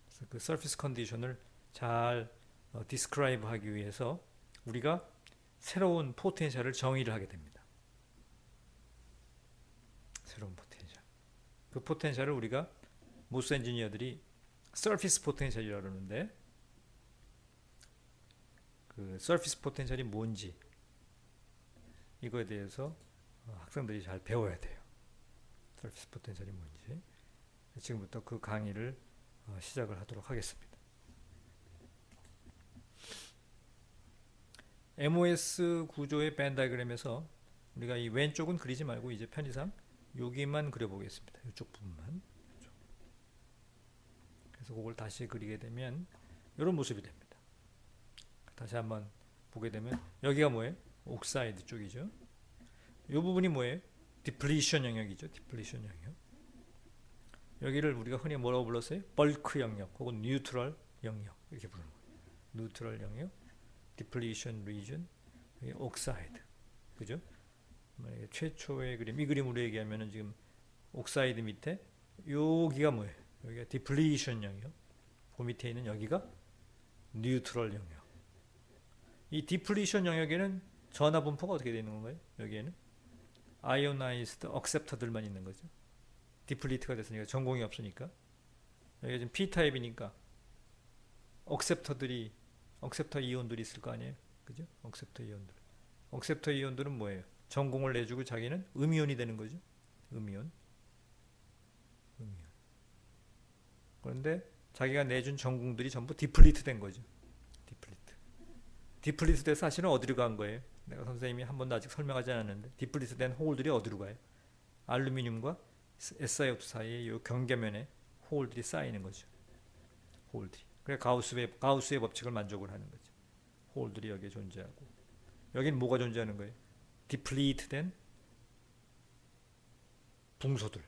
그래서 그 서피스 컨디션을 잘 디스크라이브 하기 위해서 우리가 새로운 포텐셜을 정의를 하게 됩니다. 새로운 포텐셜. 그 포텐셜을 우리가 모스 엔지니어들이 서피스 포텐셜이라고 그러는데 그 서피스 포텐셜이 뭔지 이거에 대해서 학생들이 잘 배워야 돼요. 서피스 포텐셜이 뭔지. 지금부터 그 강의를 시작을 하도록 하겠습니다. MOS 구조의 밴 다이그램에서 우리가 이 왼쪽은 그리지 말고 이제 편의상 여기만 그려보겠습니다. 이쪽 부분만. 그래서 그걸 다시 그리게 되면 이런 모습이 됩니다. 다시 한번 보게 되면 여기가 뭐예요? 옥사이드 쪽이죠. 이 부분이 뭐예요? 디플리션 영역이죠. 디플리션 영역. 여기를 우리가 흔히 뭐라고 불렀어요? 벌크 영역 혹은 뉴트럴 영역 이렇게 부르는 거예요. 뉴트럴 영역, 디플리션 리전, 옥사이드, 그죠? 최초의 그림, 이 그림으로 얘기하면은 지금 옥사이드 밑에 여기가 뭐예요? 여기가 디플리션 영역, 그 밑에 있는 여기가 뉴트럴 영역. 이 디플리션 영역에는 전하 분포가 어떻게 되어 있는 건가요? 여기에는 아이오나이즈드 억셉터들만 있는 거죠. 디플리트가 됐으니까 전공이 없으니까. 여기가 지금 P타입이니까 억셉터 이온들이 있을 거 아니에요. 그죠? 억셉터 이온들. 억셉터 이온들은 뭐예요? 전공을 내주고 자기는 음이온이 되는 거죠. 음이온. 그런데 자기가 내준 전공들이 전부 디플리트 된 거죠. 디플리트 돼서 사실은 어디로 간 거예요? 내가 선생님이 한 번도 아직 설명하지 않았는데 디플리트 된 홀들이 어디로 가요? 알루미늄과 SiO2 사이에 이 경계면에 홀들이 쌓이는 거죠. 홀들이. 그래 가우스의 법칙을 만족을 하는 거죠. 홀들이 여기에 존재하고 여기는 뭐가 존재하는 거예요? 디플리트 된 붕소들,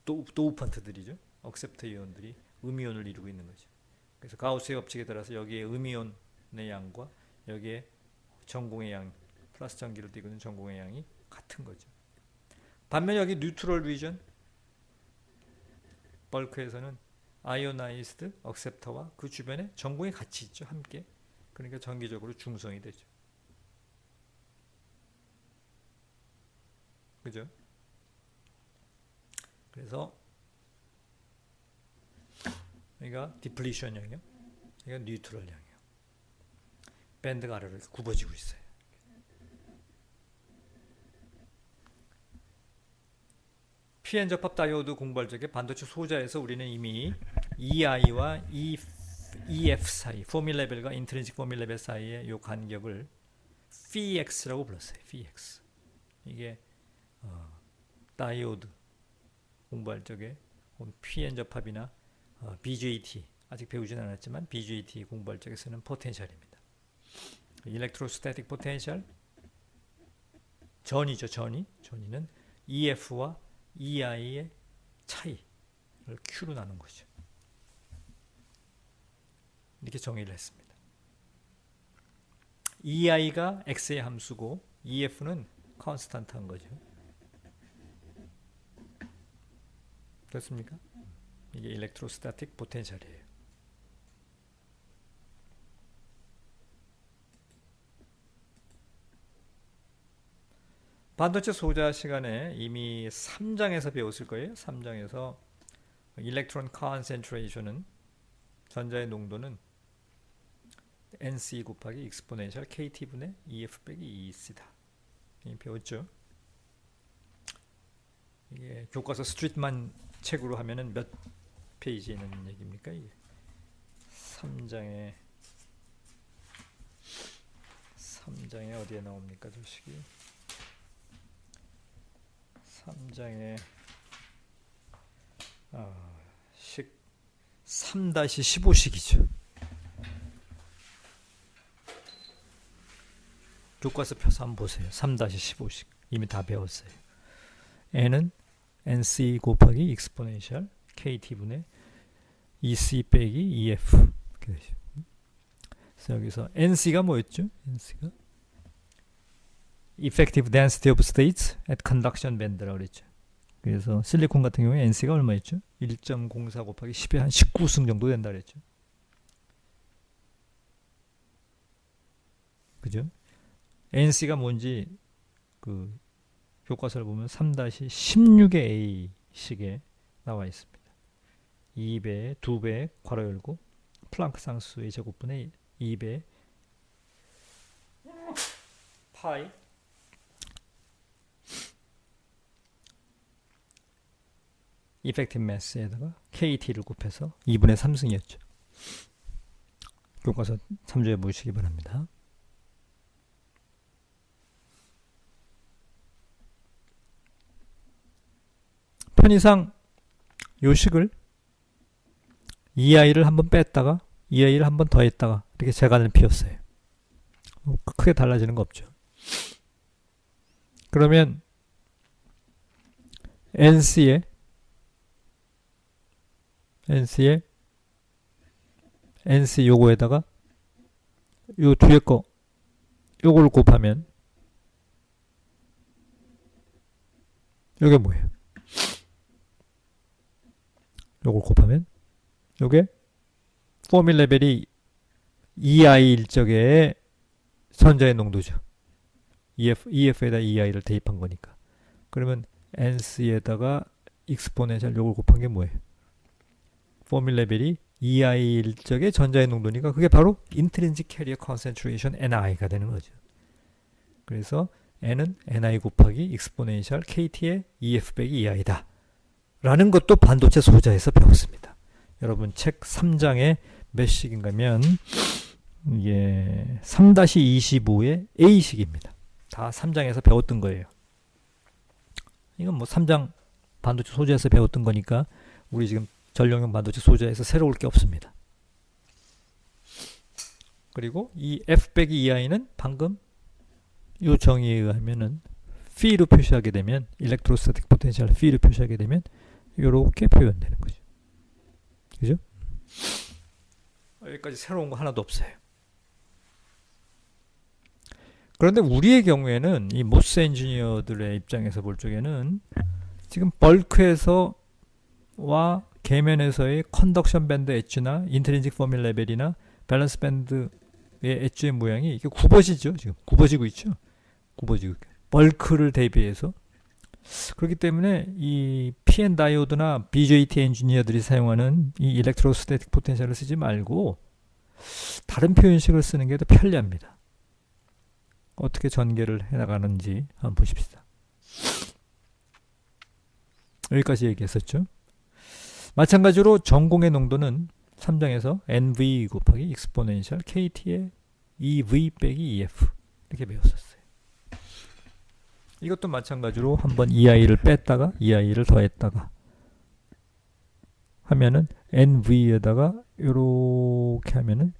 도우펀트들이죠. 억셉터 이온들이 음이온을 이루고 있는 거죠. 그래서 가우스의 법칙에 따라서 여기에 음이온의 양과 여기에 전공의 양, 플러스 전기를 띠고 있는 전공의 양이 같은 거죠. 반면 여기 뉴트럴 리전, 벌크에서는 아이오나이즈드 억셉터와 그 주변에 전공이 같이 있죠. 함께. 그러니까 전기적으로 중성이 되죠. 그죠? 그래서 여기가 디플리션 영역, 여기가 뉴트럴 영역. 밴드가 아래로 이렇게 굽어지고 있어요. PN 접합 다이오드 공부할 적에 반도체 소자에서 우리는 이미 EI와 EF 사이, 포밀 레벨과 인트린식 포밀 레벨 사이의 이 간격을 PX라고 불렀어요. PX. 이게 다이오드 공부할 적에 PN 접합이나 BJT 아직 배우진 않았지만 BJT 공부할 적에 쓰는 포텐셜입니다. 일렉트로스태틱 포텐셜 전이죠. 전이는 EF와 EI의 차이를 Q로 나눈 거죠. 이렇게 정의를 했습니다. EI가 X의 함수고 EF는 컨스탄트한 거죠. 그렇습니까? 이게 일렉트로스태틱 포텐셜이에요. 반도체 소자 시간에 이미 3장에서 배웠을 거예요. 3장에서 일렉트론 컨센트레이션은 전자의 농도는 NC 곱하기 익스포넨셜 KT분의 EF 빼기 EC다. 이미 배웠죠. 이게 교과서 스트릿만 책으로 하면은 몇 페이지에 있는 얘기입니까? 이게 3장에 어디에 나옵니까? 저식이 3장에 3-15식이죠. 교과서 펴서 한번 보세요. 3-15식 이미 다 배웠어요. n은 nc 곱하기 익스포넨셜 kt분의 ec 빼기 ef 이렇게 되죠. 그래서 여기서 nc가 뭐였죠? nc가 effective density of states at conduction band라고 그랬죠. 그래서 실리콘 같은 경우에 NC가 얼마였죠? 1.04 곱하기 10의 한 19승 정도 된다 그랬죠. 그죠? NC가 뭔지 그 교과서를 보면 3-16의 A식에 나와 있습니다. 2배, 2배 괄호 열고 플랑크 상수의 제곱분의 2배 파이 이펙티브 매스에다가 KT를 곱해서 2분의 3승이었죠. 교과서 참조해 보시기 바랍니다. 편의상 요식을 EI를 한번 뺐다가 EI를 한번 더했다가 이렇게 재간을 피웠어요. 크게 달라지는 거 없죠. 그러면 NC의 NC에 NC 요거에다가 요 뒤에 거 요걸 곱하면 요게 뭐예요? 요걸 곱하면 요게 포밀 레벨이 EI일 적의 전자의 농도죠. EF에다 EI를 대입한 거니까. 그러면 NC에다가 익스포넨셜 요걸 곱한 게 뭐예요? 포밀 레벨이 EI일 적의 전자의 농도니까 그게 바로 Intrinsic Carrier Concentration NI가 되는 거죠. 그래서 N은 NI 곱하기 익스포넨셜 KT의 EF 빼기 EI다. 라는 것도 반도체 소자에서 배웠습니다. 여러분 책 3장에 몇 식인가면 이게 3-25의 A식입니다. 다 3장에서 배웠던 거예요. 이건 뭐 3장 반도체 소자에서 배웠던 거니까 우리 지금 전력용 반도체 소자에서 새로울 게 없습니다. 그리고 이 F 빼기 EI는 방금 이 정의에 의하면은 P로 표시하게 되면 일렉트로스타틱 포텐셜 P로 표시하게 되면 이렇게 표현되는 거죠. 그죠? 여기까지 새로운 거 하나도 없어요. 그런데 우리의 경우에는 이 모스 엔지니어들의 입장에서 볼 적에는 지금 벌크에서와 계면에서의 컨덕션 밴드 엣지나 인트린직 포밀 레벨이나 밸런스 밴드의 엣지의 모양이 이게 굽어지죠. 지금 굽어지고 있죠. 굽어지고 벌크를 대비해서 그렇기 때문에 이 PN 다이오드나 BJT 엔지니어들이 사용하는 이 일렉트로스태틱 포텐셜을 쓰지 말고 다른 표현식을 쓰는 게 더 편리합니다. 어떻게 전개를 해나가는지 한번 보십시다. 여기까지 얘기했었죠. 마찬가지로 전공의 농도는 3장에서 NV 곱하기 익스포넨셜 KT의 EV 빼기 EF 이렇게 배웠었어요. 이것도 마찬가지로 한번 EI를 뺐다가 EI를 더했다가 하면은 NV에다가 이렇게 하면은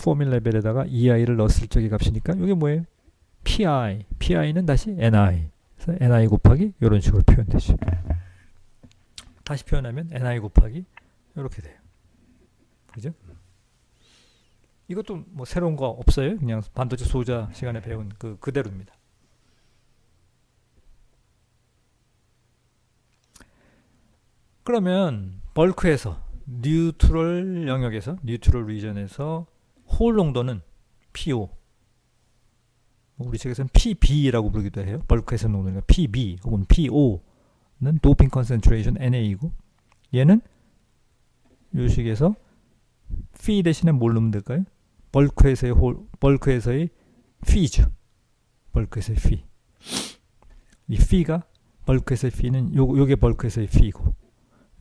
포밀 레벨에다가 EI를 넣었을 적의 값이니까 이게 뭐예요? PI. PI는 다시 NI. 그래서 NI 곱하기 이런 식으로 표현되죠. 다시 표현하면 NI 곱하기 이렇게 돼요. 그죠? 이것도 뭐 새로운 거 없어요. 그냥 반도체 소자 시간에 배운 그대로입니다. 그러면 벌크에서 뉴트럴 영역에서 뉴트럴 리전에서 홀 농도는 PO, 우리 책에서는 PB라고 부르기도 해요. 벌크에서 농도니까 PB 혹은 PO는 도핑 컨센트레이션 NA이고 얘는 이 식에서 Phi 대신에 뭘 넣으면 될까요? 벌크에서의 Phi죠. 벌크에서의 Phi. 이 Phi가 벌크에서의 Phi는 요게 벌크에서의 Phi고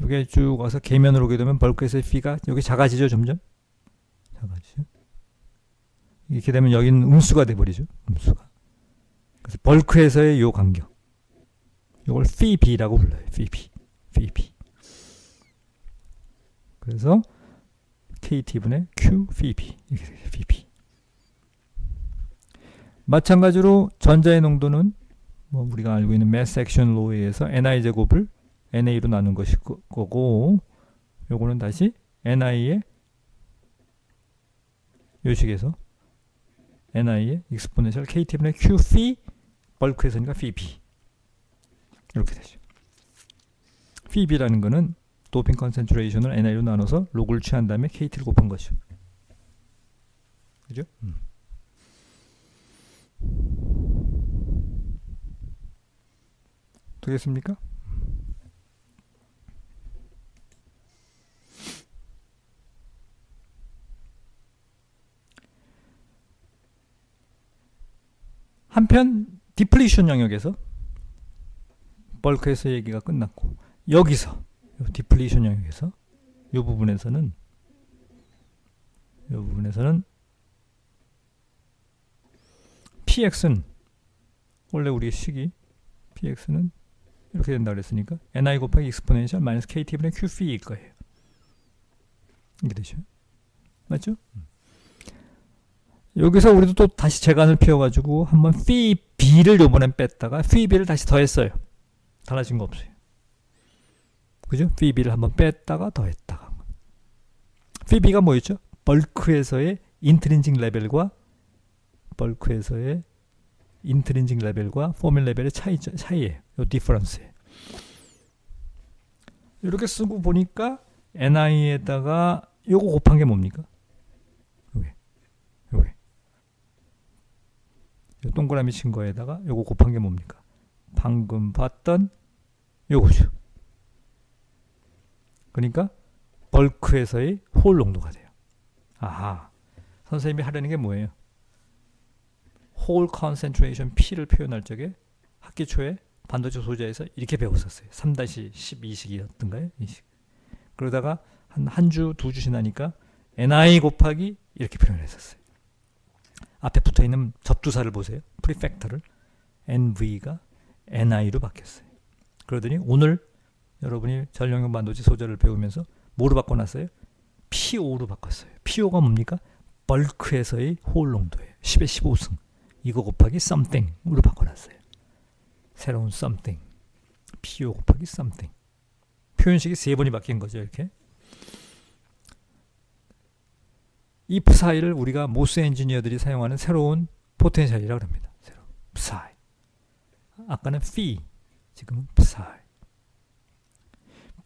요게 쭉 와서 계면으로 오게 되면 벌크에서의 Phi가 여기 작아지죠. 점점 작아지죠. 이렇게 되면 여기는 음수가 돼버리죠. 음수가. 그래서 벌크에서의 요 간격 요걸 Phi B라고 불러요. Phi B. Phi B. 그래서 KT분의 Q Phi B 이렇게 되죠. Phi B. 마찬가지로 전자의 농도는 뭐 우리가 알고 있는 매스 액션 로에 의해서 NI 제곱을 NA로 나눈 것일 거고 요거는 다시 NI의 요 식에서 NI의 익스포넨셜 KT분의 Q Phi 벌크에서니까 Phi B 이렇게 되죠. Phi B라는 거는 도핑 컨센트레이션을 NI로 나눠서 로그를 취한 다음에 KT를 곱한 거죠. 그죠? 되겠습니까? 한편 디플리션 영역에서 벌크에서 얘기가 끝났고 여기서 디플리션 영역에서 이 부분에서는 PX는 원래 우리의 식이 PX는 이렇게 된다 그랬으니까 NI 곱하기 익스포넨셜 마이너스 KT분의 QP일 거예요. 이게 되죠. 맞죠? 여기서 우리도 또 다시 재간을 피워가지고 한번 Phi B를 요번엔 뺐다가 Phi B를 다시 더했어요. 달라진 거 없어요. 그죠? PB를 한번 뺐다가 더했다가. PB가 뭐였죠? 벌크에서의 인트린직 레벨과 포뮬 레벨의 차이예요. 요 디퍼런스예요. 이렇게 쓰고 보니까 NI에다가 요거 곱한 게 뭡니까? 요게. 요 동그라미 친 거에다가 요거 곱한 게 뭡니까? 방금 봤던 요거죠. 그러니까 벌크에서의 홀 농도가 돼요. 아하. 선생님이 하려는 게 뭐예요? 홀 컨센트레이션 P를 표현할 적에 학기 초에 반도체 소재에서 이렇게 배웠었어요. 3-12식이었던가요? 그러다가 한 주, 두 주 지나니까 NI 곱하기 이렇게 표현했었어요. 앞에 붙어있는 접두사를 보세요. 프리팩터를. NV가 NI로 바뀌었어요. 그러더니 오늘 여러분이 전력용 반도체 소재를 배우면서 뭐로 바꿔놨어요? PO로 바꿨어요. PO가 뭡니까? 벌크에서의 홀 농도예요. 10의 15승. 이거 곱하기 something으로 바꿔놨어요. 새로운 something. PO 곱하기 something. 표현식이 3번이 바뀐 거죠. 이렇게. 이 psi를 우리가 모스 엔지니어들이 사용하는 새로운 포텐셜이라고 합니다. 새로운 psi. 아까는 phi. 지금은 psi.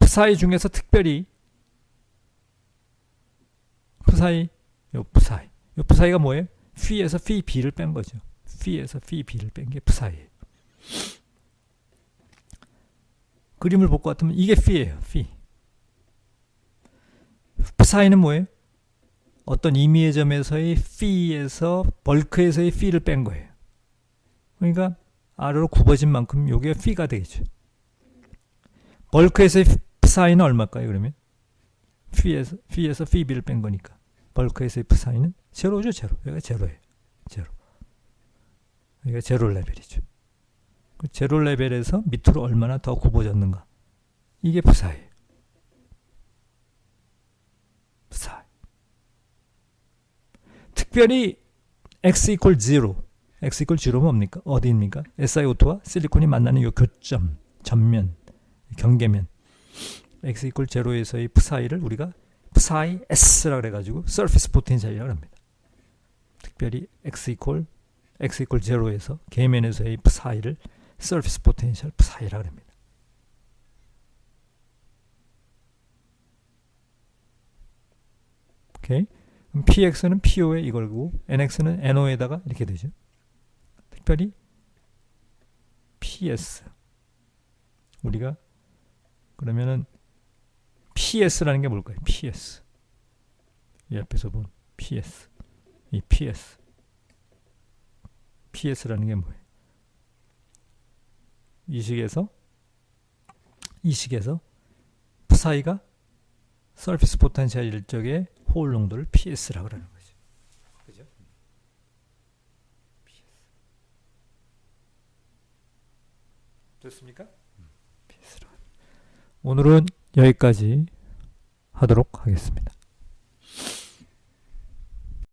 psi 중에서 특별히 요 psi가 뭐예요? phi에서 phi b를 뺀 거죠. phi에서 phi b를 뺀 게 psi예요. 그림을 볼 것 같으면 이게 phi예요. psi는 뭐예요? 어떤 임의의 점에서의 phi에서 벌크에서의 phi를 뺀 거예요. 그러니까 아래로 굽어진 만큼 이게 phi가 되겠죠. 벌크에서의 psi는 얼마일까요? 그러면 phi에서 phi b를 뺀 거니까 벌크에서의 psi는 제로죠. 여기가 제로예요. 여기가 제로 레벨이죠. 그 제로 레벨에서 밑으로 얼마나 더 굽어졌는가. 이게 psi예요. 특별히 x equal 0. x equal 0는 뭡니까? 어디입니까? SiO2와 실리콘이 만나는 요 교점, 전면, 경계면. x equal 0에서의 psi를 우리가 psi s라고 해가지고 surface potential이라고 합니다. 특별히 x equal 0에서 계면에서의 psi를 surface potential psi라고 합니다. 오케이. 그럼 px는 po에 이걸고 nx는 no에다가 이렇게 되죠. 특별히 ps 우리가 그러면은 PS라는 게 뭘까요? PS. 이 앞에서 본 PS. 이 PS. PS라는 게 뭐예요? 이 식에서 psi가 서피스 포텐셜 일적의 홀 농도를 PS라고 하는 거죠. 그죠? PS. 됐습니까? PS라고. 오늘은 여기까지 하도록 하겠습니다.